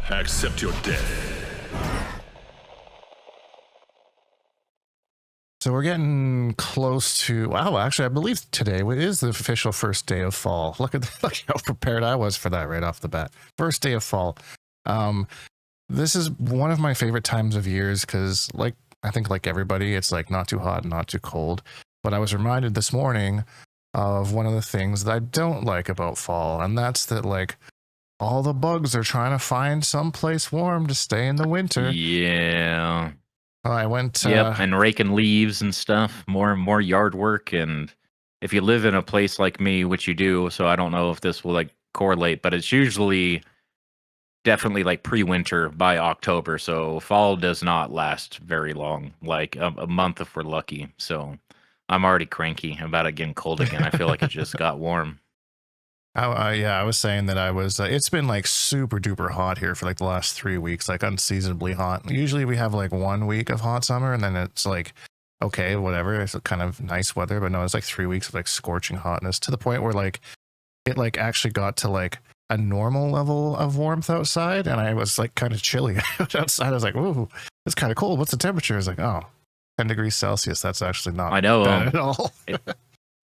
Accept your death. So we're getting close to, wow, actually, I believe today is the official first day of fall. Look how prepared I was for that right off the bat. First day of fall. This is one of my favorite times of years because, like, I think like everybody, it's like not too hot, not too cold. But I was reminded this morning of one of the things that I don't like about fall, and that's that, like, all the bugs are trying to find someplace warm to stay in the winter. Yeah. I went. And raking leaves and stuff. More yard work, and if you live in a place like me, which you do, so I don't know if this will like correlate, but it's usually definitely like pre-winter by October. So fall does not last very long, like a month if we're lucky. So I'm already cranky about it getting cold again. I feel like it just got warm. Yeah, I was saying that I was. It's been like super duper hot here for like the last 3 weeks, like unseasonably hot. Usually we have like 1 week of hot summer, and then it's like, okay, whatever. It's kind of nice weather, but no, it's like 3 weeks of like scorching hotness to the point where like it like actually got to like a normal level of warmth outside, and I was like kind of chilly outside. I was like, ooh, it's kind of cold. What's the temperature? I was like, oh, 10 degrees Celsius. That's actually not bad at all.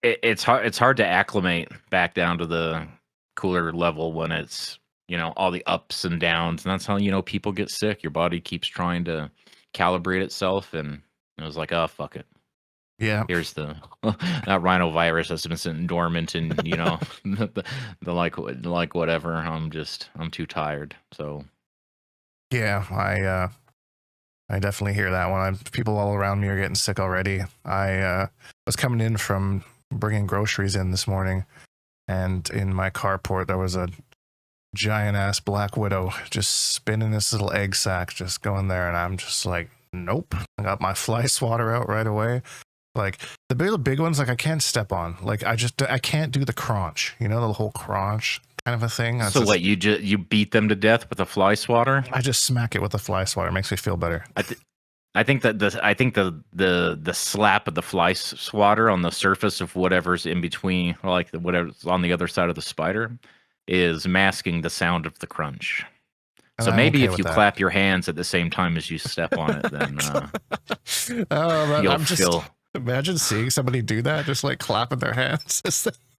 It's hard to acclimate back down to the cooler level when it's, all the ups and downs, and that's how people get sick. Your body keeps trying to calibrate itself, and it was like, oh, fuck it. Yeah, here's that rhinovirus that's been sitting dormant, and the like whatever. I'm too tired. So yeah, I definitely hear that one. People all around me are getting sick already. I was coming in from bringing groceries in this morning, and in my carport there was a giant ass black widow just spinning this little egg sack, just going there, and I'm just like, nope. I got my fly swatter out right away. Like the big ones, like I can't step on. Like I can't do the crunch. The whole crunch kind of a thing. So what, you beat them to death with a fly swatter? I just smack it with a fly swatter. It makes me feel better. I think the slap of the fly swatter on the surface of whatever's in between, or like whatever's on the other side of the spider, is masking the sound of the crunch. So maybe if you clap your hands at the same time as you step on it, then you'll feel. Imagine seeing somebody do that, just like clapping their hands.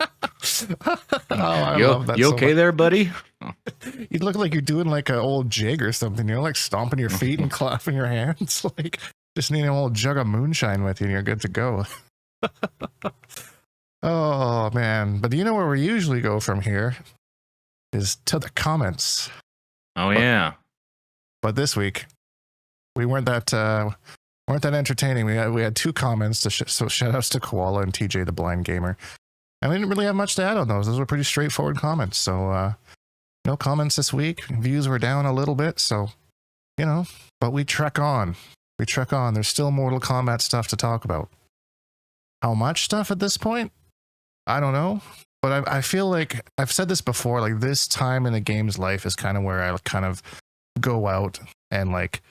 I love that. You okay there, buddy? You look like you're doing like an old jig or something. You're like stomping your feet and clapping your hands. Like just need an old jug of moonshine with you, and you're good to go. Oh man! But where we usually go from here is to the comments. Oh yeah. But this week we weren't that entertaining. We had 2 comments so shout outs to Koala and TJ the Blind Gamer, and we didn't really have much to add on those. Those were pretty straightforward comments. So no comments this week. Views were down a little bit, so but we trek on. There's still Mortal Kombat stuff to talk about. How much stuff at this point? I don't know, but I feel like I've said this before, like this time in a game's life is kind of where I kind of go out and like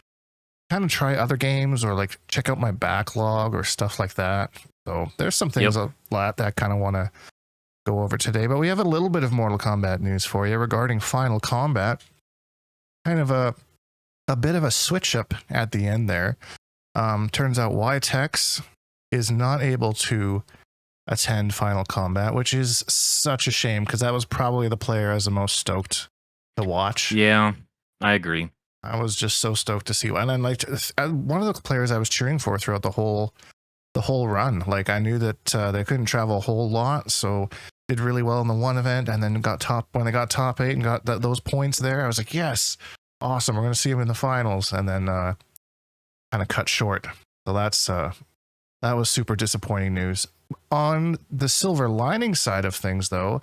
kind of try other games or like check out my backlog or stuff like that. So there's some things a lot that I kind of want to go over today, but we have a little bit of Mortal Kombat news for you regarding Final Combat. Kind of a bit of a switch up at the end there. Turns out YTEX is not able to attend Final Combat, which is such a shame because that was probably the player I was the most stoked to watch. Yeah, I agree. I was just so stoked to see, and then like one of the players I was cheering for throughout the whole run. Like I knew that they couldn't travel a whole lot, so did really well in the one event, and then when they got top 8 and got those points there, I was like, yes, awesome, we're gonna see him in the finals, and then kind of cut short. So that was super disappointing news. On the silver lining side of things, though,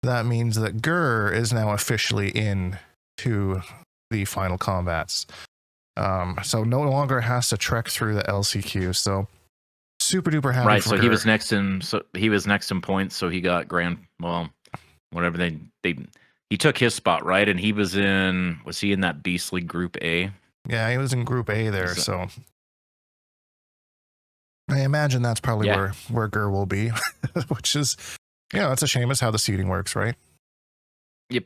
that means that Gur is now officially in to the Final Combats. So no longer has to trek through the LCQ. So super duper happy. Right. For so Gur. he was next in points. So he got whatever he took his spot, right? And was he in that beastly Group A? Yeah, he was in Group A there. So I imagine that's probably where Gur will be, which is, it's a shame as how the seating works, right? Yep.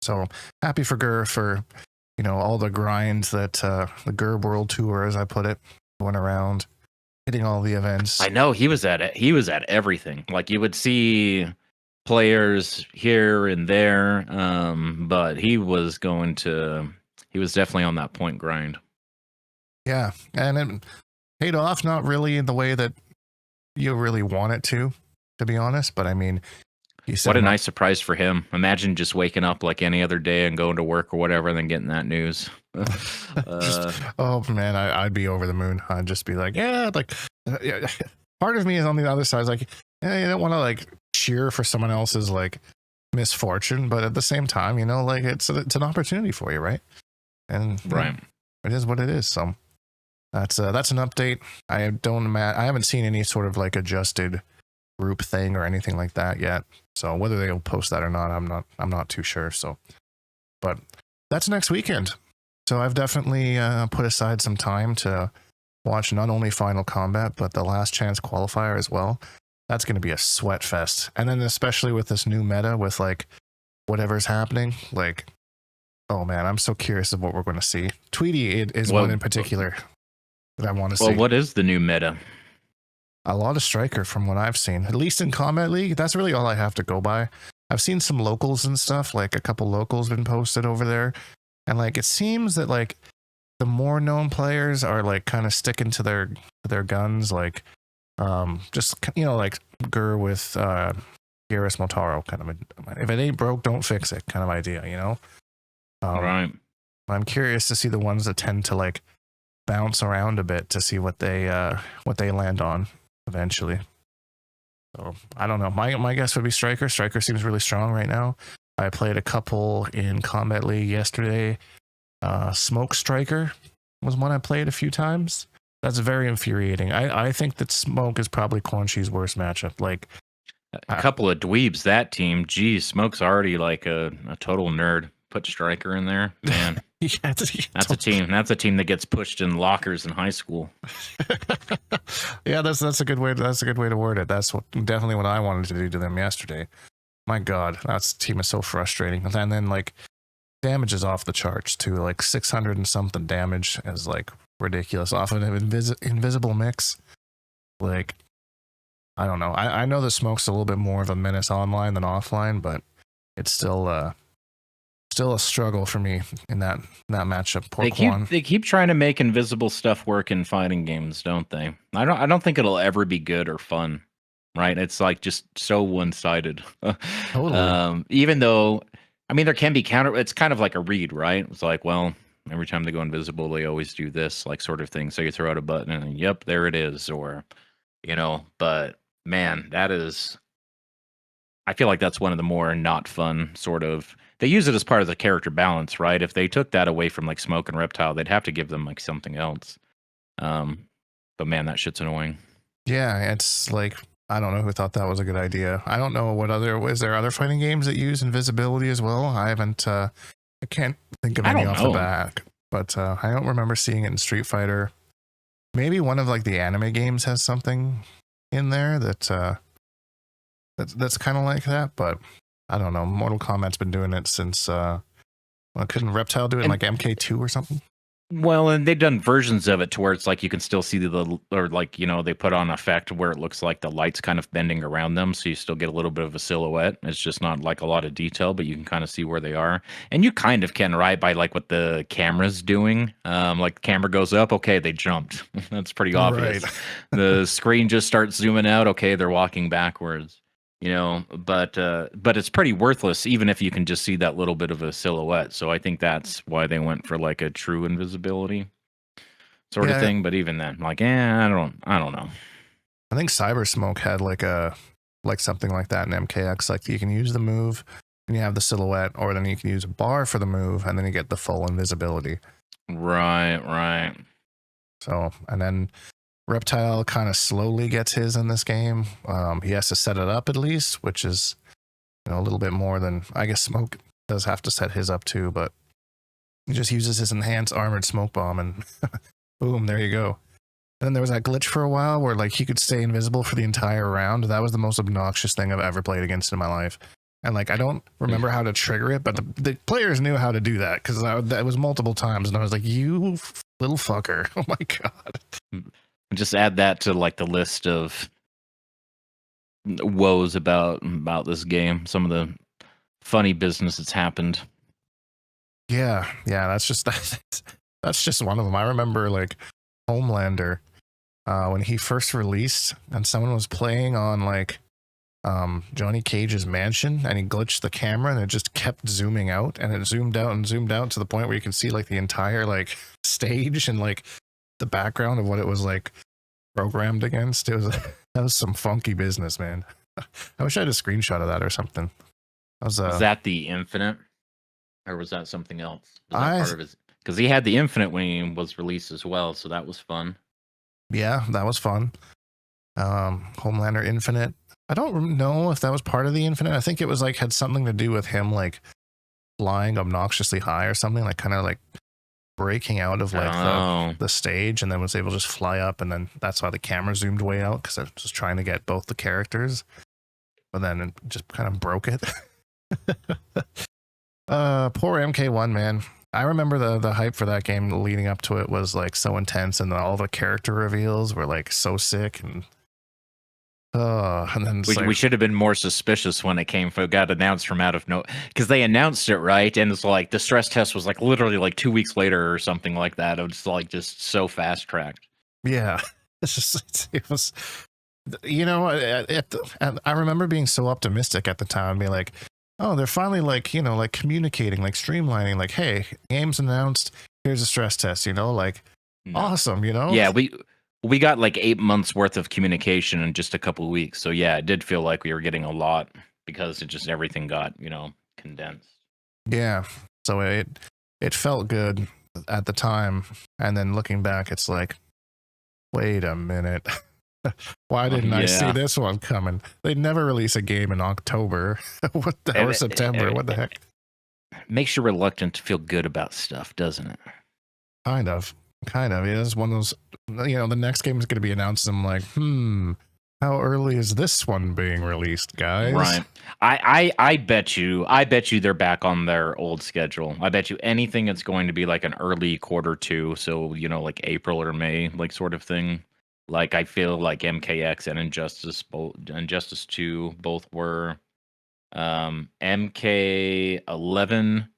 So happy for Gur for, all the grinds that the Gur World Tour, as I put it, went around, hitting all the events. I know he was at it. He was at everything. Like you would see players here and there, but he was definitely on that point grind. Yeah, and it paid off, not really in the way that you really want it to be honest. But I mean, what a nice surprise for him. Imagine just waking up like any other day and going to work or whatever, and then getting that news. Oh man, I'd be over the moon. I'd just be like, yeah, like part of me is on the other side, like, yeah, you don't want to like cheer for someone else's like misfortune, but at the same time, like it's an opportunity for you, right? And right, it is what it is. So that's an update. I haven't seen any sort of like adjusted group thing or anything like that yet. So whether they'll post that or not, I'm not too sure. So, but that's next weekend. So I've definitely put aside some time to watch not only Final Kombat, but the Last Chance Qualifier as well. That's going to be a sweat fest. And then especially with this new meta with like whatever's happening, like, oh man, I'm so curious of what we're going to see. Tweety is one in particular that I want to see. Well, what is the new meta? A lot of striker from what I've seen, at least in Combat League. That's really all I have to go by. I've seen some locals and stuff, like a couple locals been posted over there. And like, it seems that like the more known players are like kind of sticking to their guns. Like, just, like Gur with, Garrus Motaro kind of if it ain't broke, don't fix it kind of idea, Right. I'm curious to see the ones that tend to like bounce around a bit to see what they land on eventually. So I don't know. My guess would be Striker. Striker seems really strong right now. I played a couple in Combat League yesterday. Smoke Striker was one I played a few times. That's very infuriating. I think that Smoke is probably Quan Chi's worst matchup. Like a couple of dweebs, that team. Geez, Smoke's already like a total nerd. Put Striker in there, man. Yeah, that's a team. That's a team that gets pushed in lockers in high school. Yeah, that's a good way. That's a good way to word it. That's definitely what I wanted to do to them yesterday. My God, that team is so frustrating. And then like damage is off the charts too. Like 600 and something damage is like ridiculous off of an invisible mix. Like I don't know. I know the Smoke's a little bit more of a menace online than offline, but it's still a struggle for me in that matchup. Poor they keep trying to make invisible stuff work in fighting games, don't they? I don't think it'll ever be good or fun, right? It's like just so one-sided. Totally. Even though, I mean, there can be counter. It's kind of like a read, right? It's like, well, every time they go invisible, they always do this, like sort of thing. So you throw out a button, and yep, there it is, or But man, that is. I feel like that's one of the more not fun sort of. They use it as part of the character balance, right? If they took that away from like Smoke and Reptile, they'd have to give them like something else. But man, that shit's annoying. Yeah, it's like I don't know who thought that was a good idea. I don't know is there other fighting games that use invisibility as well? I haven't. I can't think of any off the back, but I don't remember seeing it in Street Fighter. Maybe one of like the anime games has something in there that's kind of like that, but I don't know. Mortal Kombat's been doing it since couldn't Reptile do it in like MK2 or something? Well, and they've done versions of it to where it's like you can still see they put on effect where it looks like the light's kind of bending around them, so you still get a little bit of a silhouette. It's just not like a lot of detail, but you can kind of see where they are. And you kind of can, right, by like what the camera's doing. Like the camera goes up, okay, they jumped. That's pretty obvious. Right. The screen just starts zooming out, okay, they're walking backwards. But it's pretty worthless even if you can just see that little bit of a silhouette. So I think that's why they went for like a true invisibility sort of thing. But even then, like, I don't know. I think Cyber Smoke had like something like that in MKX. Like you can use the move and you have the silhouette, or then you can use a bar for the move and then you get the full invisibility. Right. So, and then Reptile kind of slowly gets his in this game. He has to set it up at least, which is a little bit more than I guess Smoke does have to set his up too, but he just uses his enhanced armored smoke bomb and boom, there you go. And then there was that glitch for a while where like he could stay invisible for the entire round. That was the most obnoxious thing I've ever played against in my life. And like I don't remember how to trigger it, but the players knew how to do that because that was multiple times, and I was like, "You little fucker!" Oh my god! Just add that to like the list of woes about this game. Some of the funny business that's happened. Yeah, that's just one of them. I remember like Homelander when he first released, and someone was playing on like Johnny Cage's mansion, and he glitched the camera, and it just kept zooming out, and it zoomed out and zoomed out to the point where you can see like the entire like stage and like the background of what it was like programmed against. It was that was some funky business, man. I wish I had a screenshot of that or something. Was that the Infinite, or was that something else? Was that I part of his? Because he had the Infinite when he was released as well, so that was fun. Yeah, that was fun. Homelander Infinite. I don't know if that was part of the Infinite. I think it was like had something to do with him like flying obnoxiously high or something, like kind of like breaking out of like the stage, and then was able to just fly up, and then that's why the camera zoomed way out because I was just trying to get both the characters, but then it just kind of broke it. Poor MK1, man. I remember the hype for that game leading up to it was like so intense, and then all the character reveals were like so sick, and then we should have been more suspicious when it got announced from out of no, because they announced it right, and it's like the stress test was like literally like 2 weeks later or something like that. It was like just so fast tracked. Yeah, it's just it was, you know, I remember being so optimistic at the time, being like, oh, they're finally like, you know, like communicating, like streamlining, like, hey, game's announced, here's a stress test, you know, like awesome, you know? Yeah, we got like 8 months worth of communication in just a couple of weeks. So yeah, it did feel like we were getting a lot because it just everything got, you know, condensed. Yeah. So it felt good at the time. And then looking back, it's like, wait a minute. Why didn't I see this one coming? They never release a game in October. Or September. What the heck? Makes you reluctant to feel good about stuff, doesn't it? Kind of. It is one of those, you know, the next game is going to be announced, and I'm like, how early is this one being released, guys? Right. I bet you they're back on their old schedule. I bet you anything that's going to be like an early Q2, so, you know, like April or May, like sort of thing. Like I feel like MKX and Injustice 2 both were. MK11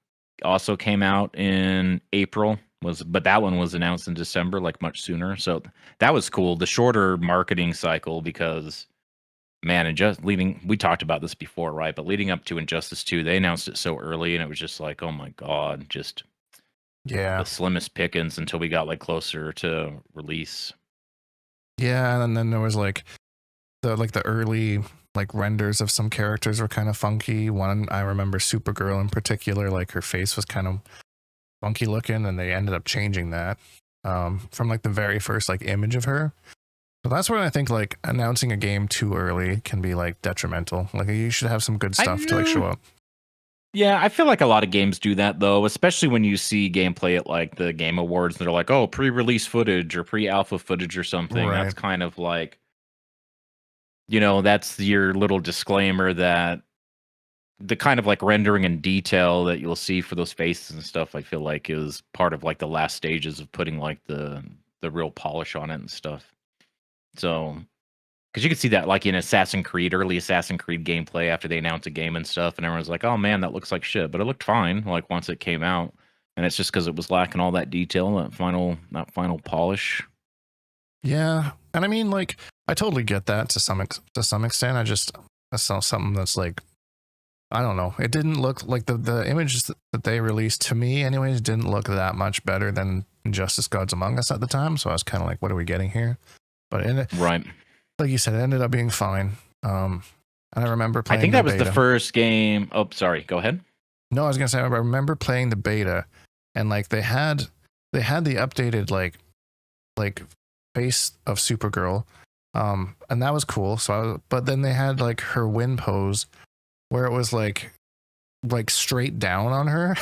also came out in April. But that one was announced in December, like much sooner. So that was cool. The shorter marketing cycle, because man, we talked about this before, right? But leading up to Injustice 2, they announced it so early, and it was just like, oh my god, just the slimmest pickings until we got like closer to release. Yeah, and then there was like the early like renders of some characters were kind of funky. One I remember, Supergirl in particular, like her face was kind of funky looking, and they ended up changing that from like the very first like image of her. So that's when I think like announcing a game too early can be like detrimental. Like you should have some good stuff to like show up. Yeah, I feel like a lot of games do that though, especially when you see gameplay at like the Game Awards and they're like, oh, pre-release footage or pre-alpha footage or something. Right. That's kind of like, you know, that's your little disclaimer that the kind of like rendering and detail that you'll see for those faces and stuff, I feel like is part of like the last stages of putting like the real polish on it and stuff. So, because you could see that like in early Assassin's Creed gameplay after they announced a game and stuff, and everyone's like, oh man, that looks like shit. But it looked fine like once it came out. And it's just because it was lacking all that detail, that final polish. Yeah. And I mean, like, I totally get that to some extent. I saw something that's like, I don't know. It didn't look like the images that they released to me anyways didn't look that much better than Injustice Gods Among Us at the time. So I was kind of like, what are we getting here? But right. Like you said, it ended up being fine. And I remember playing. I think that was the first game. Oh, sorry. Go ahead. No, I was gonna say I remember playing the beta, and like they had the updated like face of Supergirl, and that was cool. So, but then they had like her win pose, where it was like straight down on her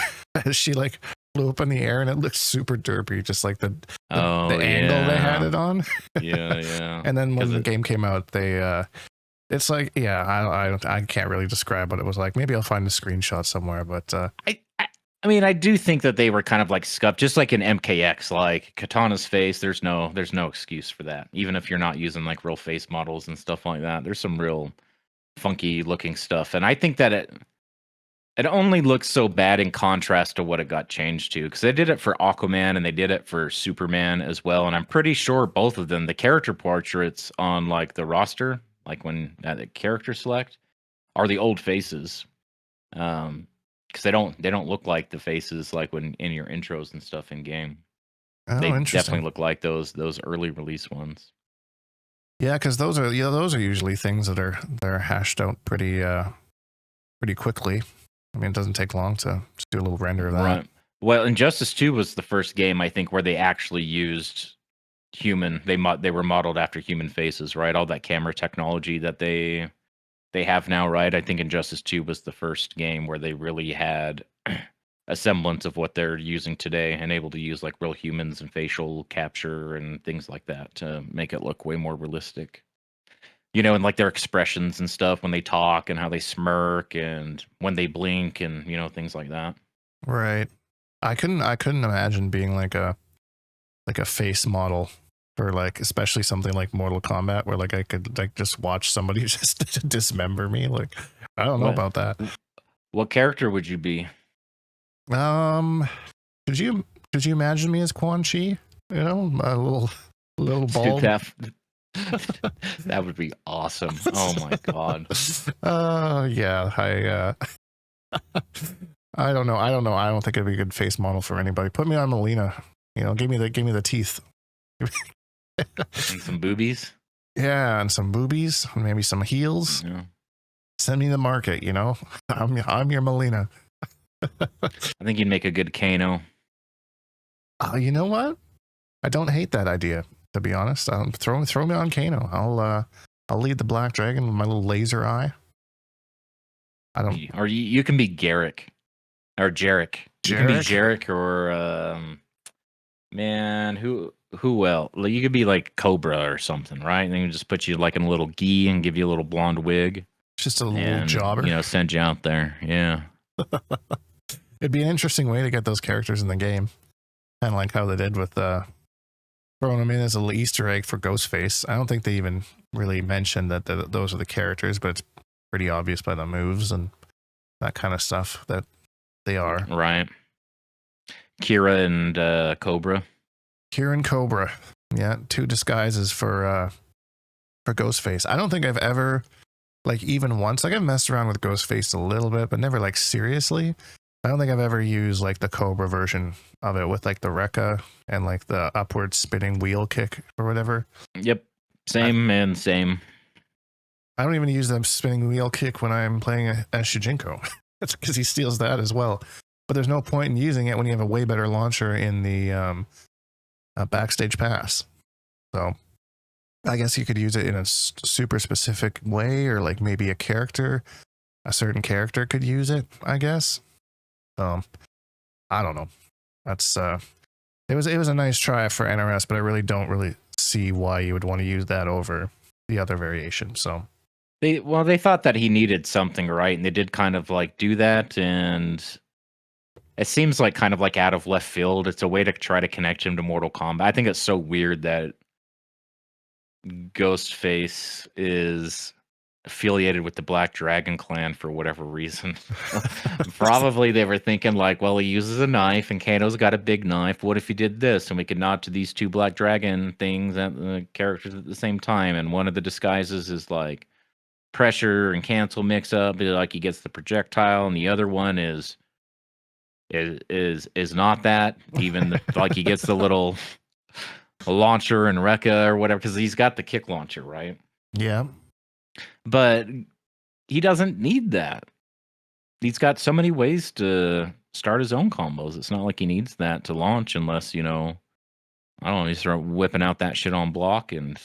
as she like flew up in the air, and it looked super derpy, just like the angle they had it on. Yeah. And then when the game came out, they It's like, yeah, I can't really describe what it was like. Maybe I'll find a screenshot somewhere, but I mean, I do think that they were kind of like scuffed, just like in MKX, like Katana's face. There's no excuse for that. Even if you're not using like real face models and stuff like that, there's some real funky looking stuff, and I think that it only looks so bad in contrast to what it got changed to, because they did it for Aquaman and they did it for Superman as well, and I'm pretty sure both of them, the character portraits on like the roster, like when the character select, are the old faces. Because they don't look like the faces like when in your intros and stuff in game. oh, They interesting. definitely look like those early release ones. Yeah, because those are usually things that are they're hashed out pretty quickly. I mean, it doesn't take long to just do a little render of that. Right. Well, Injustice 2 was the first game I think where they actually used human. They were modeled after human faces, right? All that camera technology that they have now, right? I think Injustice 2 was the first game where they really had a semblance of what they're using today and able to use like real humans and facial capture and things like that to make it look way more realistic. You know, and like their expressions and stuff when they talk and how they smirk and when they blink and, you know, things like that. Right. I couldn't imagine being like a face model for like, especially something like Mortal Kombat where like I could like just watch somebody just dismember me. Like, I don't know about that. What character would you be? Could you imagine me as Quan Chi? You know, a little bald. That would be awesome. Oh my god. Yeah. I don't know. I don't think it'd be a good face model for anybody. Put me on Melina. You know, give me the teeth. And some boobies. Yeah, and some boobies, maybe some heels. Yeah. Send me the market. You know, I'm your Melina. I think you'd make a good Kano. You know what? I don't hate that idea. To be honest, throw me on Kano. I'll lead the Black Dragon with my little laser eye. I don't. Or you can be Garrick or Jarek. You can be Jarek or man, who else? Like, you could be like Cobra or something, right? And then you just put you like in a little gi and give you a little blonde wig. Just a little jobber. You know, send you out there. Yeah. It'd be an interesting way to get those characters in the game. Kind of like how they did with throwing them in as a little Easter egg for Ghostface. I don't think they even really mentioned that those are the characters, but it's pretty obvious by the moves and that kind of stuff that they are. Right. Kira and Cobra. Kira and Cobra. Yeah, two disguises for Ghostface. I don't think I've ever, like, even once, like, I've messed around with Ghostface a little bit, but never like seriously. I don't think I've ever used like the Cobra version of it with like the Rekka and like the upward spinning wheel kick or whatever. Yep. Same. I don't even use the spinning wheel kick when I'm playing as Shujinko. That's because he steals that as well. But there's no point in using it when you have a way better launcher in the backstage pass. So I guess you could use it in a super specific way, or like maybe a certain character could use it, I guess. I don't know. That's it was a nice try for NRS, but I really don't see why you would want to use that over the other variation. So they thought that he needed something, right? And they did kind of like do that, and it seems like kind of like out of left field. It's a way to try to connect him to Mortal Kombat. I think it's so weird that Ghostface is affiliated with the Black Dragon clan for whatever reason. Probably they were thinking like, well, he uses a knife and Kano's got a big knife. What if he did this? And we could nod to these two Black Dragon things and characters at the same time. And one of the disguises is like pressure and cancel mix up. Like he gets the projectile, and the other one is not that. Even like he gets the little launcher and Rekka or whatever, because he's got the kick launcher, right? Yeah. But he doesn't need that. He's got so many ways to start his own combos. It's not like he needs that to launch unless, you know, I don't know, you start whipping out that shit on block and...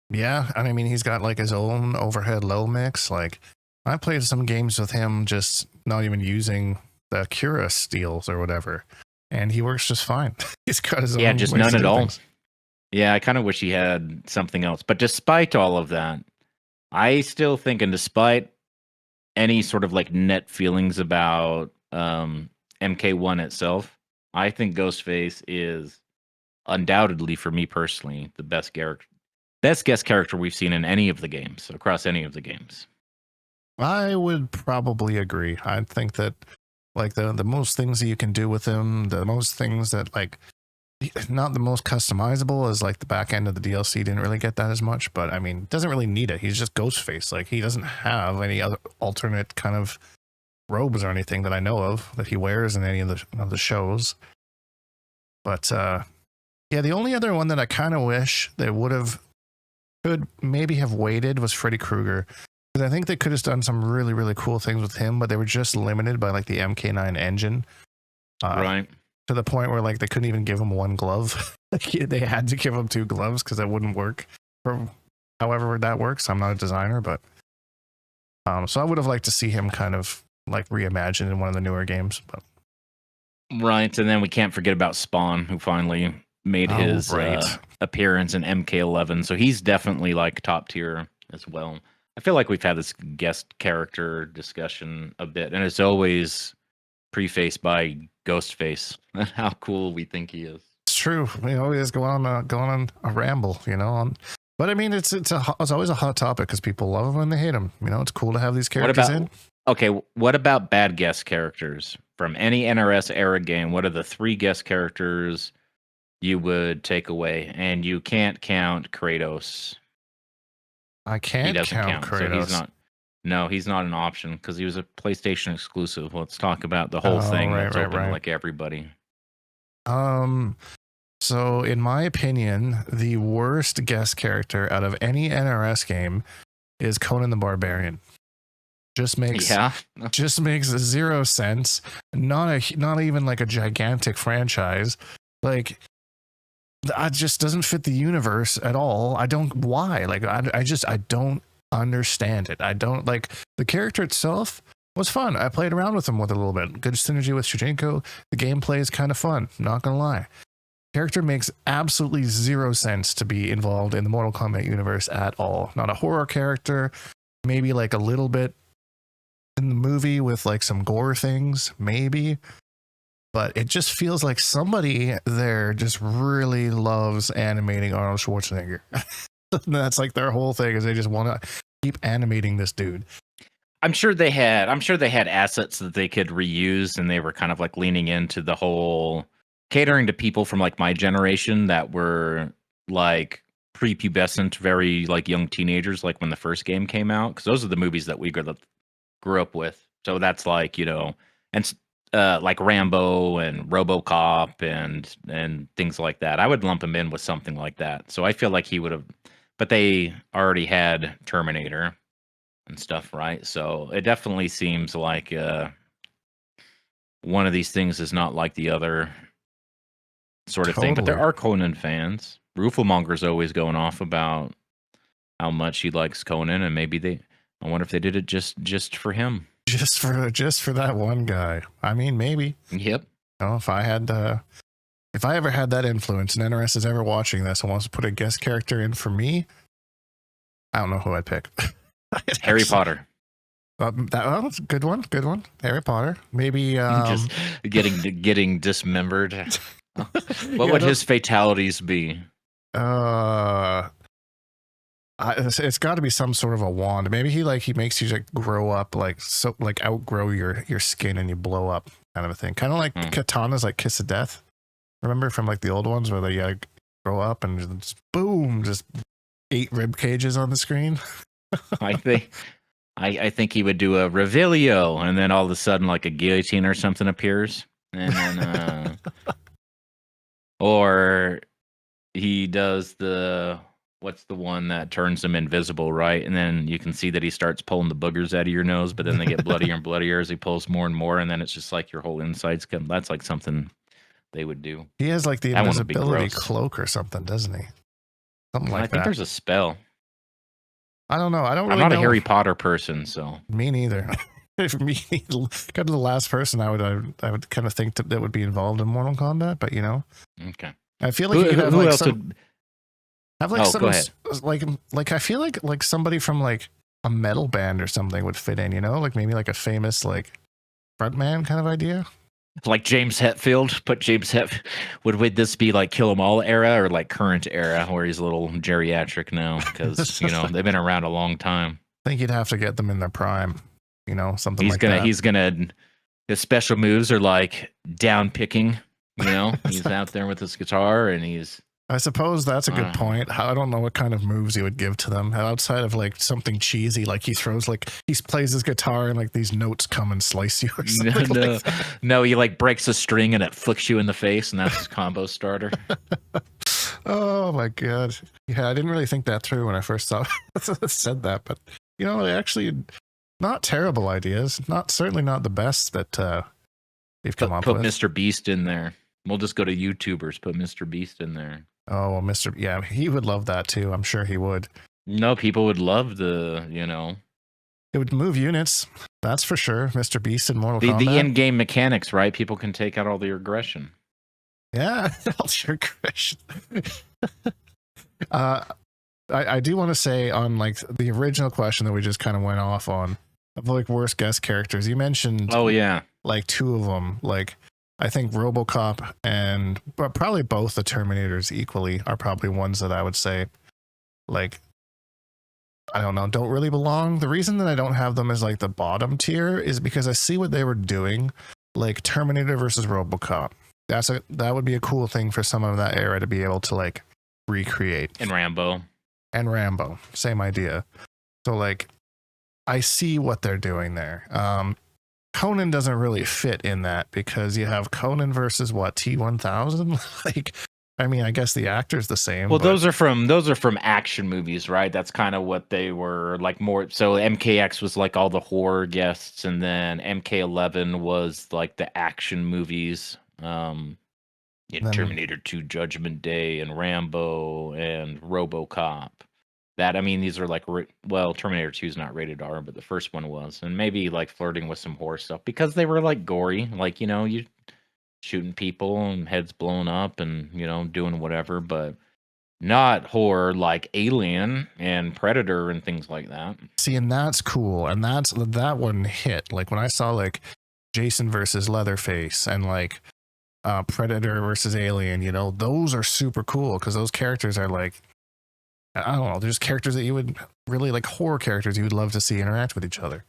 Yeah, and I mean, he's got like his own overhead low mix. Like, I played some games with him just not even using the Cura steals or whatever, and he works just fine. He's got his own... Yeah, just none at all. Things. Yeah, I kind of wish he had something else. But despite all of that, I still think, and despite any sort of like net feelings about MK1 itself, I think Ghostface is undoubtedly, for me personally, the best guest character we've seen in any of the games, across any of the games. I would probably agree. I think that like the most things that you can do with him, the most things that like not the most customizable as like the back end of the DLC didn't really get that as much, but I mean, doesn't really need it. He's just Ghostface. Like he doesn't have any other alternate kind of robes or anything that I know of that he wears in any of the shows. But yeah, the only other one that I kind of wish they could maybe have waited was Freddy Krueger. Because I think they could have done some really, really cool things with him, but they were just limited by like the MK9 engine. Right. To the point where like they couldn't even give him one glove. Like they had to give him 2 gloves because that wouldn't work. For however that works, I'm not a designer, but so I would have liked to see him kind of like reimagined in one of the newer games. But right, and then we can't forget about Spawn, who finally made his appearance in MK11. So he's definitely like top tier as well. I feel like we've had this guest character discussion a bit, and it's always prefaced by Ghostface and how cool we think he is. It's true. We always go on a ramble, you know. But I mean, it's always a hot topic because people love him and they hate him. You know, it's cool to have these characters in. Okay, what about bad guest characters from any NRS era game? What are the 3 guest characters you would take away? And you can't count Kratos. I can't count Kratos. So he's not an option because he was a PlayStation exclusive. Let's talk about the whole thing that's open to like everybody. So in my opinion, the worst guest character out of any NRS game is Conan the Barbarian. Just makes 0 sense. Not even like a gigantic franchise. Like that just doesn't fit the universe at all. I don't don't understand it. I don't like the character itself was fun. I played around with him with a little bit. Good synergy with Shujinkydink. The gameplay is kind of fun. Not gonna lie. Character makes absolutely 0 sense to be involved in the Mortal Kombat universe at all. Not a horror character. Maybe like a little bit in the movie with like some gore things, maybe. But it just feels like somebody there just really loves animating Arnold Schwarzenegger. That's like their whole thing is they just want to keep animating this dude. I'm sure they had assets that they could reuse, and they were kind of like leaning into the whole catering to people from like my generation that were like prepubescent, very like young teenagers, like when the first game came out, because those are the movies that we grew up with. So that's like, you know, and like Rambo and RoboCop and things like that. I would lump him in with something like that. So I feel like he would have, but they already had Terminator and stuff, right? So it definitely seems like one of these things is not like the other sort of thing. But there are Conan fans. Rooflemonger's always going off about how much he likes Conan, and maybe I wonder if they did it just for him. Just for that one guy. I mean, maybe. Yep. You know, if I ever had that influence and NRS is ever watching this and wants to put a guest character in for me, I don't know who I'd pick. Harry Potter. That's a good one. Good one. Harry Potter. Maybe just getting dismembered. What would his fatalities be? It's got to be some sort of a wand. Maybe he makes you like grow up, like so like outgrow your skin and you blow up, kind of a thing. Kind of like Katana's like Kiss of Death. Remember from like the old ones where they grow up and just boom, just 8 rib cages on the screen. I think he would do a Revelio, and then all of a sudden like a guillotine or something appears, and then or he does what's the one that turns him invisible, right? And then you can see that he starts pulling the boogers out of your nose, but then they get bloodier and bloodier as he pulls more and more, and then it's just like your whole insides come. That's like something they would do. He has like the invisibility cloak or something, doesn't he? Something like that. I think there's a spell. I don't know. I'm not a Harry Potter person, so me neither. Me, kind of the last person I would kind of think that would be involved in Mortal Kombat, but you know, okay. I feel like you could have like else some. Have like some like I feel like somebody from like a metal band or something would fit in, you know, like maybe like a famous like frontman kind of idea. Like James Hetfield, put James Hetfield. Would this be like Kill 'Em All era or like current era where he's a little geriatric now? Because you know they've been around a long time. I think you'd have to get them in their prime, you know, something like that. He's gonna. His special moves are like down picking. You know, he's out there with his guitar and he's. I suppose that's a good point. I don't know what kind of moves he would give to them outside of like something cheesy, like he throws like he plays his guitar and like these notes come and slice you or something. Like that. No, he like breaks a string and it flicks you in the face, and that's his combo starter. Oh my god! Yeah, I didn't really think that through when I first said that, but you know, actually, not terrible ideas. Certainly not the best that they've come up with. Put Mr. Beast in there. We'll just go to YouTubers. Put Mr. Beast in there. Oh, well, yeah, he would love that too. I'm sure he would. No, people would love the, you know. It would move units, that's for sure. Mr. Beast in Mortal Kombat. The in-game mechanics, right? People can take out all their aggression. Yeah, all your aggression. I do want to say on like the original question that we just kind of went off on of like worst guest characters. You mentioned, oh yeah, like two of them. Like I think RoboCop but probably both the Terminators equally are probably ones that I would say, like, I don't know, don't really belong. The reason that I don't have them as like the bottom tier is because I see what they were doing, like Terminator versus RoboCop. That would be a cool thing for some of that era to be able to like recreate. And Rambo, same idea. So like, I see what they're doing there. Conan doesn't really fit in that because you have Conan versus what, T-1000? Like, I mean, I guess the actor's the same. Well, those are from action movies, right? That's kind of what they were like more. So MKX was like all the horror guests, and then MK11 was like the action movies. Terminator 2, Judgment Day, and Rambo, and RoboCop. That, I mean, these are like, well, Terminator 2 is not rated R, but the first one was, and maybe like flirting with some horror stuff because they were like gory, like, you know, you shooting people and heads blown up and, you know, doing whatever, but not horror like Alien and Predator and things like that. See, and that's cool, and that one hit. Like when I saw like Jason versus Leatherface and like Predator versus Alien, you know, those are super cool because those characters are like, I don't know, there's characters that you would really like, horror characters you would love to see interact with each other.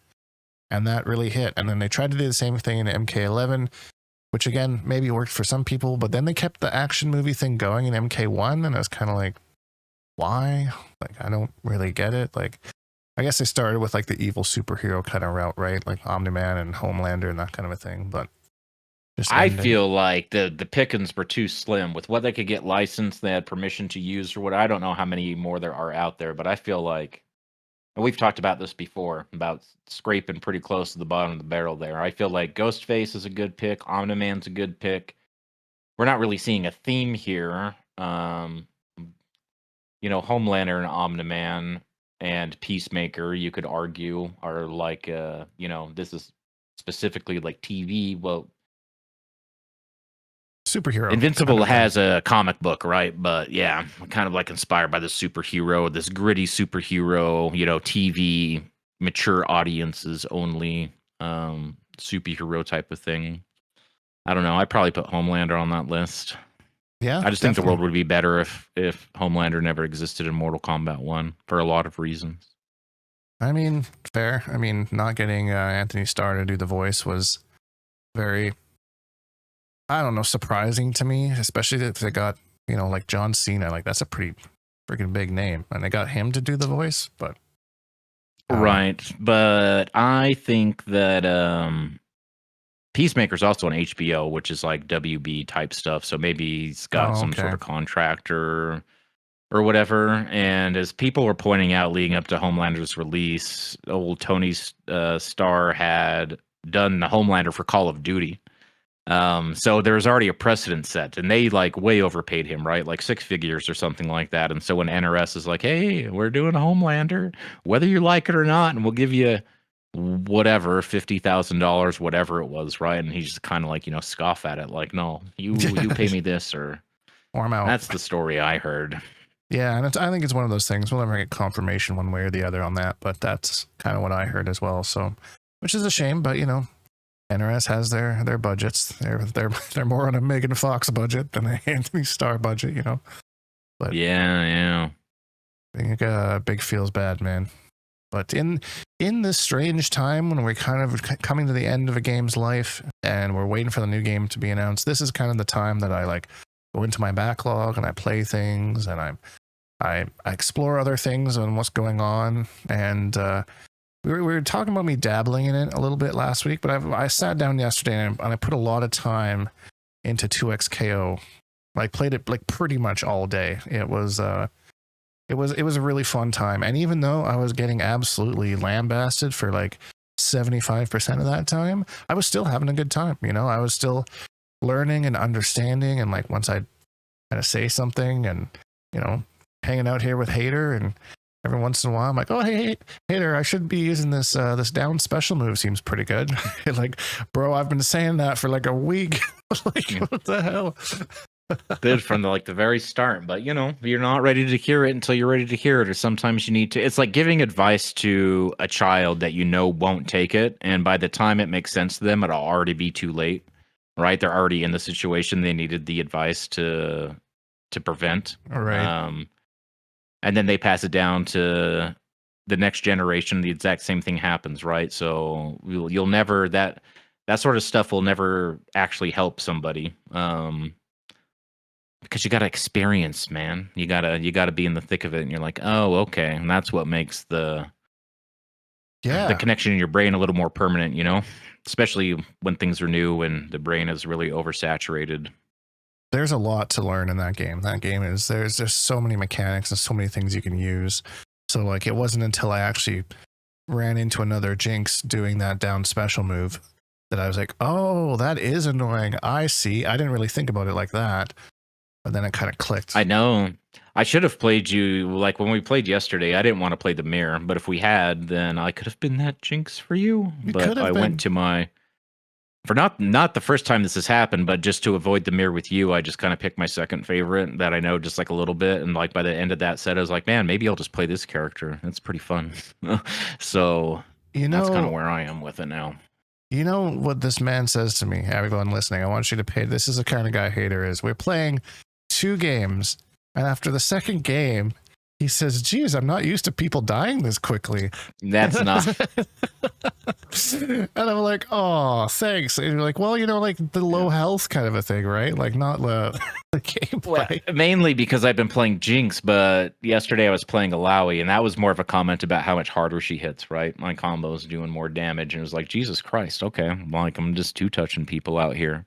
And that really hit. And then they tried to do the same thing in MK11, which again, maybe worked for some people, but then they kept the action movie thing going in MK1. And I was kind of like, why? Like, I don't really get it. Like, I guess they started with like the evil superhero kind of route, right? Like Omni-Man and Homelander and that kind of a thing. But I feel like the pickings were too slim with what they could get licensed. They had permission to use or what. I don't know how many more there are out there, but I feel like, and we've talked about this before, about scraping pretty close to the bottom of the barrel there. I feel like Ghostface is a good pick. Omni-Man's a good pick. We're not really seeing a theme here. You know, Homelander and Omni-Man and Peacemaker, you could argue, are like, you know, this is specifically like TV. Well, superhero. Invincible has a comic book, right? But yeah, kind of like inspired by the superhero, this gritty superhero, you know, TV, mature audiences only, superhero type of thing. I don't know. I'd probably put Homelander on that list. Yeah, I just think the world would be better if Homelander never existed in Mortal Kombat 1 for a lot of reasons. I mean, fair. I mean, not getting Anthony Starr to do the voice was very, I don't know, surprising to me, especially if they got, you know, like John Cena. Like, that's a pretty freaking big name. And they got him to do the voice, but. Right. But I think that Peacemaker's also on HBO, which is like WB type stuff. So maybe he's got some sort of contract or whatever. And as people were pointing out leading up to Homelander's release, old Tony Starr had done the Homelander for Call of Duty. So there's already a precedent set, and they like way overpaid him, right? Like 6 figures or something like that. And so when NRS is like, hey, we're doing a Homelander, whether you like it or not, and we'll give you whatever, $50,000, whatever it was, right? And he's just kind of like, you know, scoff at it, like, no, you pay me this, or I'm out. That's the story I heard. Yeah, and I think it's one of those things. We'll never get confirmation one way or the other on that, but that's kind of what I heard as well. So, which is a shame, but you know, NRS has their budgets. They're more on a Megan Fox budget than an Anthony Starr budget, you know. But yeah. I think Big feels bad, man. But in this strange time when we're kind of coming to the end of a game's life and we're waiting for the new game to be announced, this is kind of the time that I like go into my backlog and I play things and I explore other things and what's going on. And we were talking about me dabbling in it a little bit last week, but I sat down yesterday and I put a lot of time into 2XKO. Like played it like pretty much all day. It was a really fun time. And even though I was getting absolutely lambasted for like 75% of that time, I was still having a good time. You know, I was still learning and understanding. And like once I kind of say something and, you know, hanging out here with Hatyr, and every once in a while I'm like, oh, hey, Hatyr, I should be using this this down special move. Seems pretty good. Like, bro, I've been saying that for like a week. Like, what the hell? Did from the very start, but you know, you're not ready to hear it until you're ready to hear it, or sometimes you need to. It's like giving advice to a child that you know won't take it, and by the time it makes sense to them, it'll already be too late. Right? They're already in the situation they needed the advice to prevent. All right. And then they pass it down to the next generation. The exact same thing happens, right? So you'll never that sort of stuff will never actually help somebody. Because you got to experience, man. You gotta be in the thick of it, and you're like, oh, okay, and that's what makes the connection in your brain a little more permanent, you know. Especially when things are new and the brain is really oversaturated. There's a lot to learn in that game. There's just so many mechanics and so many things you can use. So like, it wasn't until I actually ran into another Jinx doing that down special move that I was like, oh, that is annoying. I see. I didn't really think about it like that. But then it kind of clicked. I know. I should have played you, like when we played yesterday, I didn't want to play the mirror, but if we had, then I could have been that Jinx for you. But I went to my, for not the first time this has happened, but just to avoid the mirror with you, I just kind of picked my second favorite that I know just like a little bit. And like by the end of that set, I was like, man, maybe I'll just play this character. It's pretty fun. So you know, that's kind of where I am with it now. You know what this man says to me, everyone listening, I want you to pay. This is the kind of guy Hatyr is. We're playing 2 games, and after the second game, he says, geez, I'm not used to people dying this quickly. That's not. And I'm like, oh, thanks. And you're like, well, you know, like the low health kind of a thing, right? Like not the gameplay. Well, mainly because I've been playing Jinx, but yesterday I was playing Alawi, and that was more of a comment about how much harder she hits, right? My combo's doing more damage, and it was like, Jesus Christ, okay. Like, I'm just two-touching people out here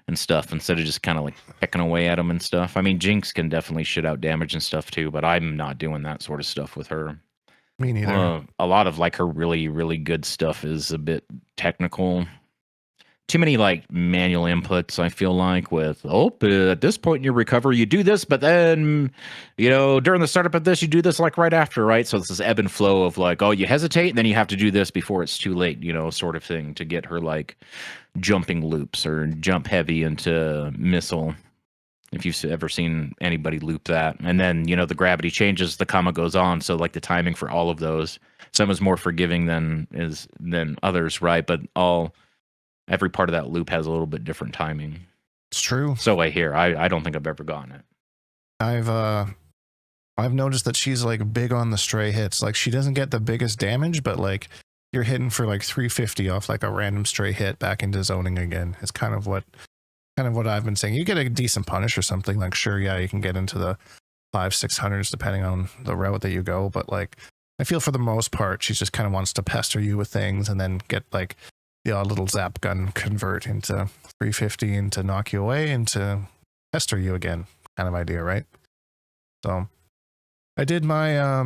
and stuff instead of just kind of like pecking away at them and stuff. I mean, Jinx can definitely shit out damage and stuff too, but I'm not doing that sort of stuff with her. Me neither. A lot of like her really, really good stuff is a bit technical. Too many like manual inputs, I feel like, with, at this point in your recovery, you do this, but then, you know, during the startup of this, you do this like right after, right? So it's this ebb and flow of like, oh, you hesitate, and then you have to do this before it's too late, you know, sort of thing to get her like jumping loops or jump heavy into missile. If you've ever seen anybody loop that. And then, you know, the gravity changes, the comma goes on. So like the timing for all of those, some is more forgiving than others, right? But every part of that loop has a little bit different timing. It's true. So I hear. I don't think I've ever gotten it. I've noticed that she's like big on the stray hits. Like she doesn't get the biggest damage, but like you're hitting for like 350 off like a random stray hit back into zoning again. It's kind of what I've been saying. You get a decent punish or something, like sure, yeah, you can get into the 500-600s depending on the route that you go, but like I feel for the most part she just kind of wants to pester you with things and then get like the odd little zap gun convert into 350 and to knock you away and to pester you again kind of idea, right? So I did my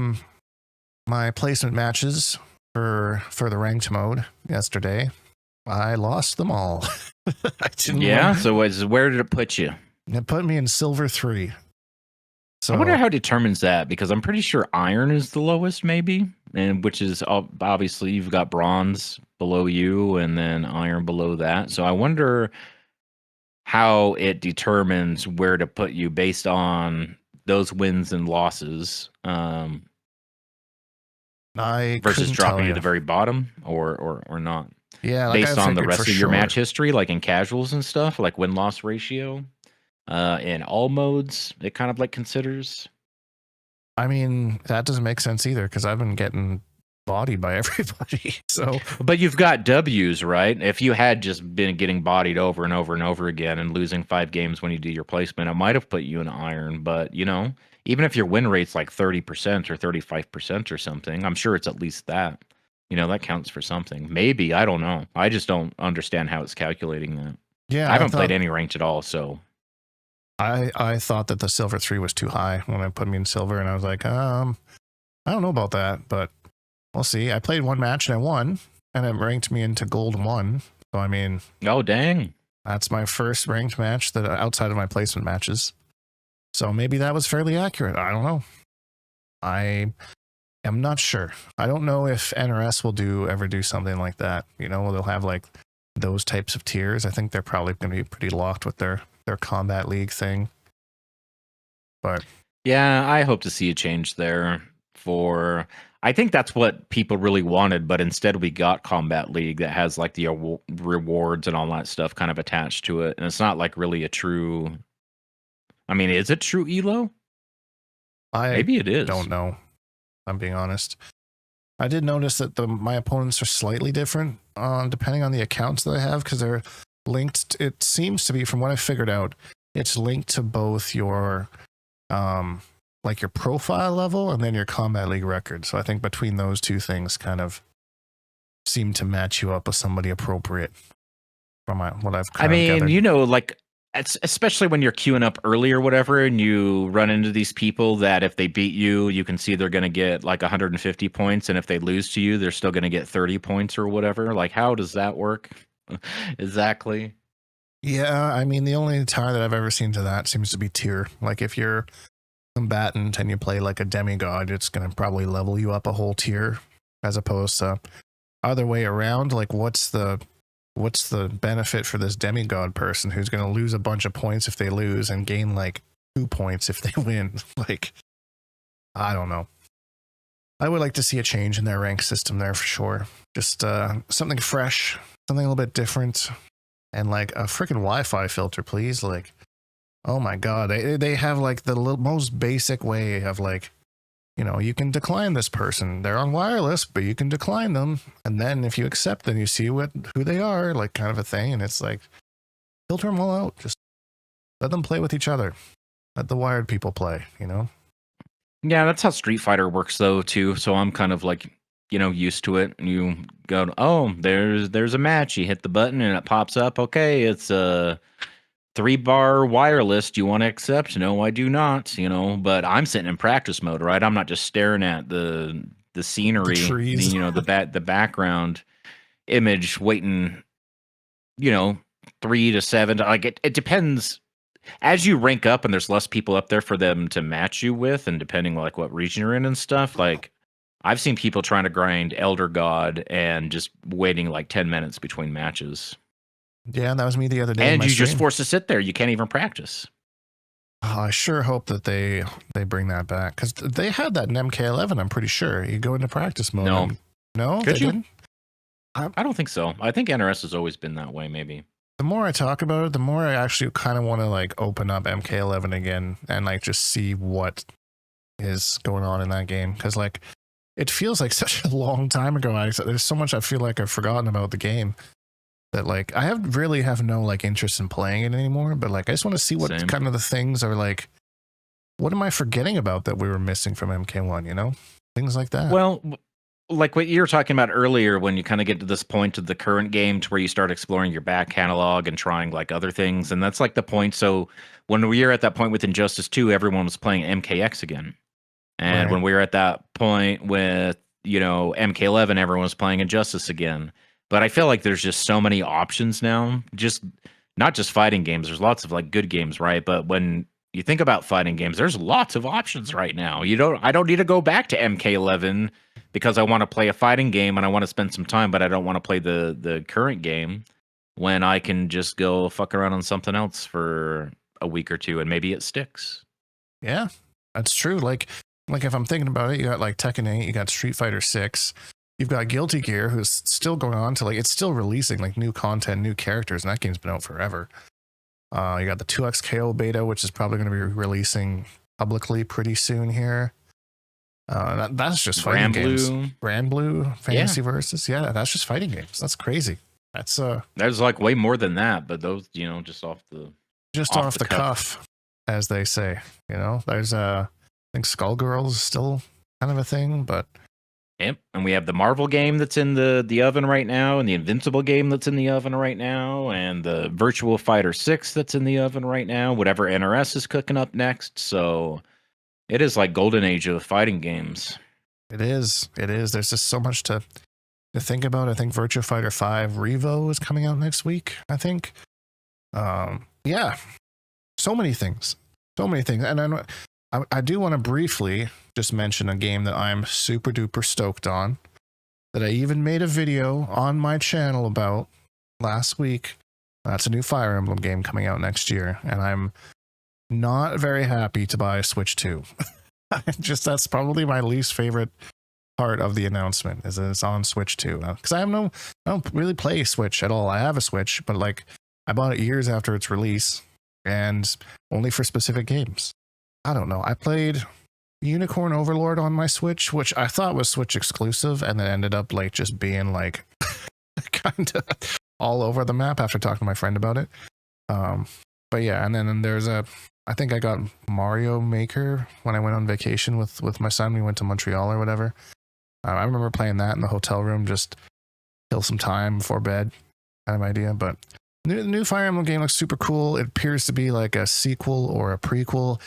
my placement matches for the ranked mode yesterday. I lost them all. I didn't win. So where did it put you? It put me in silver 3. So I wonder how it determines that, because I'm pretty sure iron is the lowest, maybe, and which is obviously you've got bronze below you and then iron below that. So I wonder how it determines where to put you based on those wins and losses I versus couldn't dropping tell to you. the very bottom or not? Yeah, like Based I on the figured rest for of your match sure. history, like in casuals and stuff, like win-loss ratio, in all modes, it kind of like considers. I mean, that doesn't make sense either because I've been getting bodied by everybody. So, But you've got W's, right? If you had just been getting bodied over and over and over again and losing 5 games when you do your placement, it might have put you in iron. But, you know, even if your win rate's like 30% or 35% or something, I'm sure it's at least that. You know, that counts for something. Maybe, I don't know. I just don't understand how it's calculating that. yeah, I haven't played any ranked at all, so. I thought that the silver 3 was too high when I put me in silver, and I was like, I don't know about that, but we'll see. I played one match and I won, and it ranked me into gold 1. So I mean, Oh, dang. that's my first ranked match that outside of my placement matches. So maybe that was fairly accurate. I don't know. I am not sure. I don't know if NRS will ever do something like that. You know, they'll have like those types of tiers. I think they're probably going to be pretty locked with their Combat League thing. But yeah, I hope to see a change there for. I think that's what people really wanted, but instead we got Combat League that has like the rewards and all that stuff kind of attached to it, and it's not like really a true. I mean, is it true ELO? Maybe it is. Don't know. I'm being honest. I did notice that my opponents are slightly different depending on the accounts that I have because they're linked. It seems to be, from what I figured out, it's linked to both your like your profile level and then your Combat League record. So I think between those two things kind of seem to match you up with somebody appropriate from what I've kind of gathered. You know, like especially when you're queuing up early or whatever and you run into these people that if they beat you, you can see they're going to get like 150 points, and if they lose to you, they're still going to get 30 points or whatever. Like, how does that work? Exactly. Yeah, I mean, the only tie that I've ever seen to that seems to be tier. Like, if you're combatant and you play like a demigod, it's going to probably level you up a whole tier, as opposed to other way around. Like, what's the benefit for this demigod person who's going to lose a bunch of points if they lose and gain like 2 points if they win? Like, I don't know. I would like to see a change in their rank system there for sure. Just something fresh, something a little bit different. And like a freaking Wi-Fi filter, please. Like, oh my God, they have like the most basic way of like, you know, you can decline this person. They're on wireless, but you can decline them. And then if you accept them, you see who they are, like kind of a thing. And it's like, filter them all out. Just let them play with each other. Let the wired people play, you know? Yeah, that's how Street Fighter works though too. So I'm kind of like, you know, used to it. You go, oh, there's a match. You hit the button and it pops up. Okay, it's a 3-bar wireless. Do you want to accept? No, I do not. You know, but I'm sitting in practice mode, right? I'm not just staring at the scenery, the background image, waiting. You know, 3 to 7. Like it depends. As you rank up and there's less people up there for them to match you with, and depending like what region you're in and stuff, like I've seen people trying to grind Elder God and just waiting like 10 minutes between matches. Yeah, that was me the other day. And you just forced to sit there. You can't even practice. Oh, I sure hope that they bring that back because they had that in MK11. I'm pretty sure you go into practice mode. No, could you? Didn't? I don't think so. I think NRS has always been that way. Maybe. The more I talk about it, the more I actually kind of want to like open up MK11 again and like just see what is going on in that game because like it feels like such a long time ago. There's so much I feel like I've forgotten about the game that like I really have no like interest in playing it anymore. But like I just want to see what kind of the things are like. What am I forgetting about that we were missing from MK1? You know, things like that. Well, like what you were talking about earlier, when you kind of get to this point of the current game to where you start exploring your back catalog and trying like other things, and that's like the point. So when we were at that point with Injustice 2, everyone was playing MKX again. And when we were at that point with, you know, MK11, everyone was playing Injustice again. But I feel like there's just so many options now. Just not just fighting games. There's lots of like good games, right? But when you think about fighting games, there's lots of options right now. I don't need to go back to MK11 because I want to play a fighting game and I want to spend some time, but I don't want to play the current game when I can just go fuck around on something else for a week or two and maybe it sticks. Yeah. That's true. Like if I'm thinking about it, you got like Tekken 8, you got Street Fighter 6, you've got Guilty Gear, who's still going on to like, it's still releasing like new content, new characters, and that game's been out forever. You got the 2XKO beta, which is probably going to be releasing publicly pretty soon here. That's just fighting games. Brand Blue, Fantasy Versus. Yeah, that's just fighting games. That's crazy. There's like way more than that, but those, just off the cuff, as they say. There's I think Skullgirls is still kind of a thing, but yep. And we have the Marvel game that's in the oven right now, and the Invincible game that's in the oven right now, and the Virtual Fighter 6 that's in the oven right now. Whatever NRS is cooking up next, so it is like golden age of fighting games. It is. There's just so much to think about. I think Virtua Fighter 5 Revo is coming out next week, I think. Yeah. So many things. And I do want to briefly just mention a game that I'm super duper stoked on, that I even made a video on my channel about last week. That's a new Fire Emblem game coming out next year, and I'm not very happy to buy a Switch 2. That's probably my least favorite part of the announcement, is that it's on Switch 2. Because I don't really play Switch at all. I have a Switch, but like I bought it years after its release and only for specific games. I don't know. I played Unicorn Overlord on my Switch, which I thought was Switch exclusive, and then ended up like just being like kind of all over the map after talking to my friend about it. But yeah, and then there's I think I got Mario Maker when I went on vacation with my son. We went to Montreal or whatever. I remember playing that in the hotel room, just kill some time before bed kind of idea. But the new Fire Emblem game looks super cool. It appears to be like a sequel or a prequel.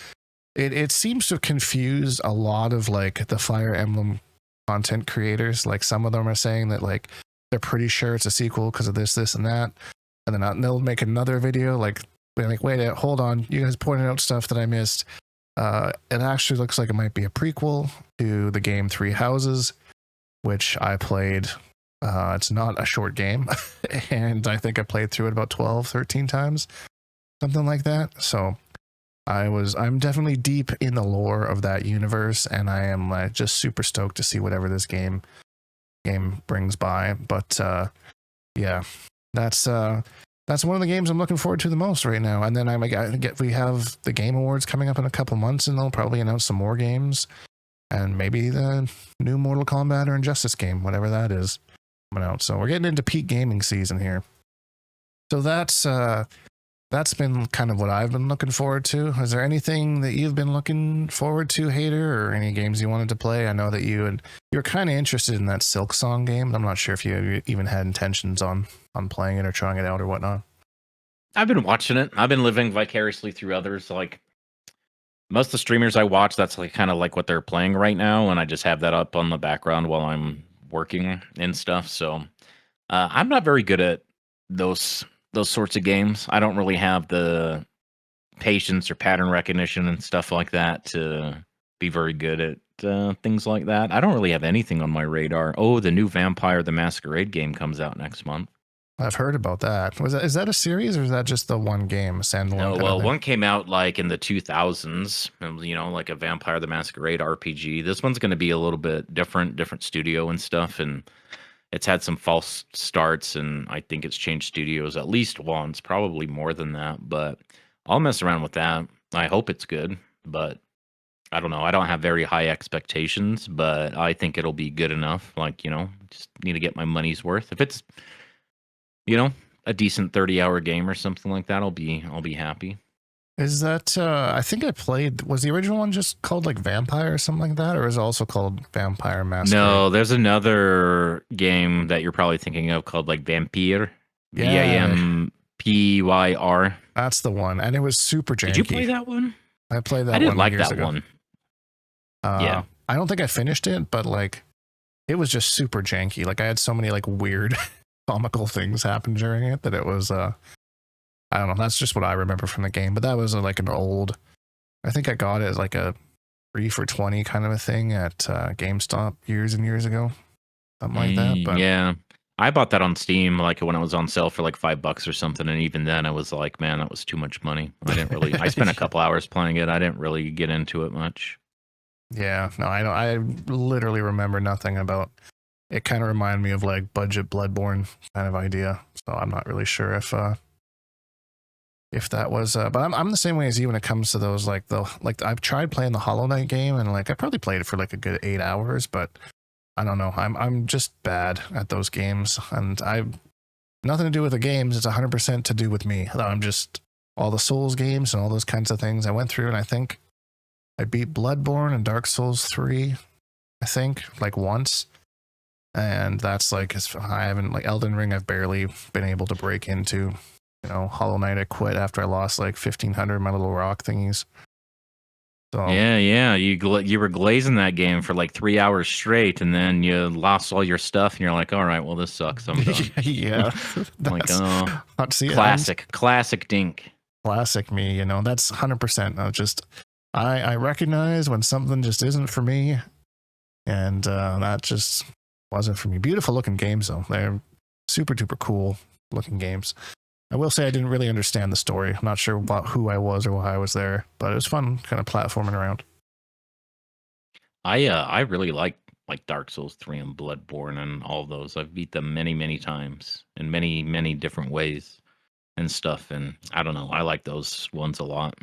It seems to confuse a lot of like the Fire Emblem content creators. Like some of them are saying that like they're pretty sure it's a sequel because of this, and that. And then they'll make another video like, wait, hold on. You guys pointed out stuff that I missed. It actually looks like it might be a prequel to the game Three Houses, which I played. It's not a short game. And I think I played through it about 12, 13 times, something like that. So I'm definitely deep in the lore of that universe, and I am just super stoked to see whatever this game brings by. But yeah, that's one of the games I'm looking forward to the most right now. And then we have the Game Awards coming up in a couple months, and they'll probably announce some more games, and maybe the new Mortal Kombat or Injustice game, whatever that is, coming out. So we're getting into peak gaming season here. So that's been kind of what I've been looking forward to. Is there anything that you've been looking forward to, Hatyr, or any games you wanted to play? I know that you're kind of interested in that Silk Song game. I'm not sure if you even had intentions on playing it or trying it out or whatnot. I've been watching it. I've been living vicariously through others. Like most of the streamers I watch, that's like kind of like what they're playing right now, and I just have that up on the background while I'm working and stuff. So I'm not very good at those sorts of games. I don't really have the patience or pattern recognition and stuff like that to be very good at things like that. I don't really have anything on my radar. Oh, the new Vampire the Masquerade game comes out next month. I've heard about that. Is that a series, or is that just the one game, standalone? No, well, one came out like in the 2000s, like a Vampire the Masquerade RPG. This one's going to be a little bit different studio and stuff, and it's had some false starts, and I think it's changed studios at least once, probably more than that, but I'll mess around with that. I hope it's good, but I don't know. I don't have very high expectations, but I think it'll be good enough. Like, just need to get my money's worth. If it's, a decent 30-hour game or something like that, I'll be happy. Is that I think I played, was the original one just called like Vampire or something like that, or is it also called Vampire Masquerade? No, there's another game that you're probably thinking of called like Vampire. Yeah. VAMPYR. That's the one, and it was super janky. Did you play that one? I played that one. I didn't like that ago. one. Yeah. I don't think I finished it, but like it was just super janky. Like I had so many like weird comical things happen during it that it was I don't know. That's just what I remember from the game. But that was like an old, I think I got it as like a 3 for $20 kind of a thing at GameStop years and years ago. Something like that. But yeah. I bought that on Steam like when it was on sale for like $5 or something, and even then I was like, man, that was too much money. I didn't really. I spent a couple hours playing it. I didn't really get into it much. Yeah, no, I don't. I literally remember nothing about. It kind of reminded me of like budget Bloodborne kind of idea. So I'm not really sure if that was. But I'm the same way as you when it comes to those like I've tried playing the Hollow Knight game and like I probably played it for like a good 8 hours, but I don't know. I'm just bad at those games, and I've nothing to do with the games. It's 100% to do with me. I'm just all the Souls games and all those kinds of things I went through, and I think I beat Bloodborne and Dark Souls 3, I think, like once. And that's like, I haven't, like Elden Ring, I've barely been able to break into. You know, Hollow Knight, I quit after I lost like 1,500 of my little rock thingies. So, Yeah. You were glazing that game for like 3 hours straight, and then you lost all your stuff, and you're like, all right, well, this sucks. I'm done. Yeah. Like, oh, see, classic Dink. Classic me, you know, that's 100%. I recognize when something just isn't for me, and that just wasn't for me. Beautiful looking games, though. They're super duper cool looking games. I will say I didn't really understand the story. I'm not sure about who I was or why I was there, but it was fun kind of platforming around. I really like Dark Souls 3 and Bloodborne and all of those. I've beat them many times in many different ways and stuff, and I don't know, I like those ones a lot.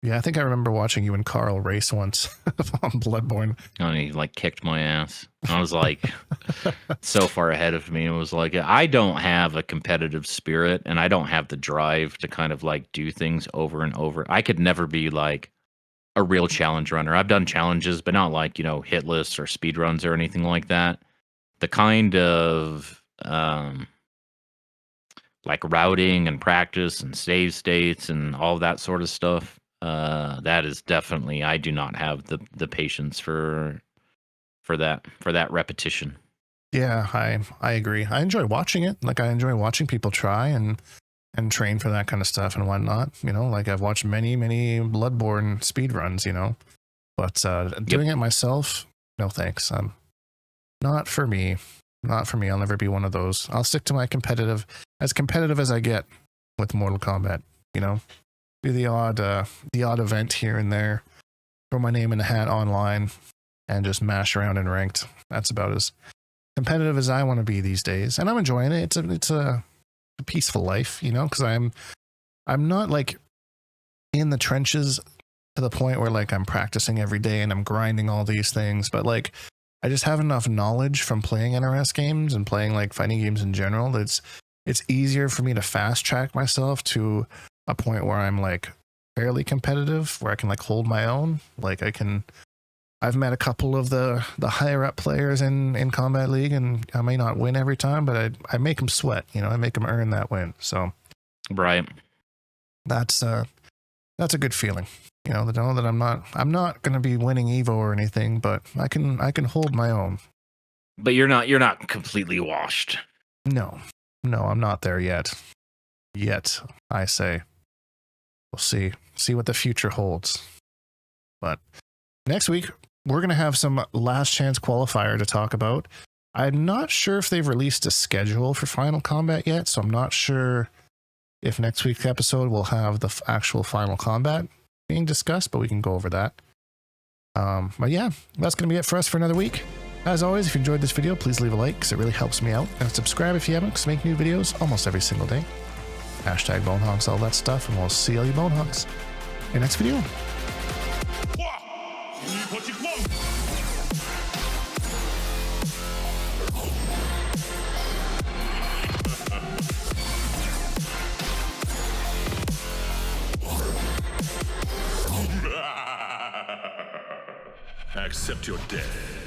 Yeah, I think I remember watching you and Carl race once on Bloodborne. And he like kicked my ass. I was like so far ahead of me. It was like, I don't have a competitive spirit, and I don't have the drive to kind of like do things over and over. I could never be like a real challenge runner. I've done challenges, but not like, you know, hit lists or speed runs or anything like that. The kind of like routing and practice and save states and all that sort of stuff. That is definitely, I do not have the patience for that repetition. Yeah, I agree. I enjoy watching it. Like I enjoy watching people try and train for that kind of stuff and whatnot. You know, like I've watched many Bloodborne speed runs. You know, but doing it myself, no thanks. Not for me. Not for me. I'll never be one of those. I'll stick to my competitive as I get with Mortal Kombat. You know. Do the odd event here and there, throw my name in the hat online, and just mash around in ranked. That's about as competitive as I want to be these days, and I'm enjoying it. It's a peaceful life, you know, because I'm not like in the trenches to the point where like I'm practicing every day and I'm grinding all these things, but like I just have enough knowledge from playing NRS games and playing like fighting games in general that it's easier for me to fast track myself to a point where I'm like fairly competitive, where I can like hold my own. Like I've met a couple of the higher up players in Combat League, and I may not win every time, but I make them sweat, you know, I make them earn that win. So right, that's a good feeling, you know, to know that I'm not going to be winning Evo or anything, but I can hold my own. But you're not completely washed. No, I'm not there yet. I say. We'll see what the future holds. But next week, we're going to have some last chance qualifier to talk about. I'm not sure if they've released a schedule for Final Combat yet, so I'm not sure if next week's episode will have the actual Final Combat being discussed, but we can go over that. But yeah, that's going to be it for us for another week. As always, if you enjoyed this video, please leave a like because it really helps me out. And subscribe if you haven't, because I make new videos almost every single day. Hashtag Bonehawks, all that stuff, and we'll see all you Bonehawks in the next video. Accept your death.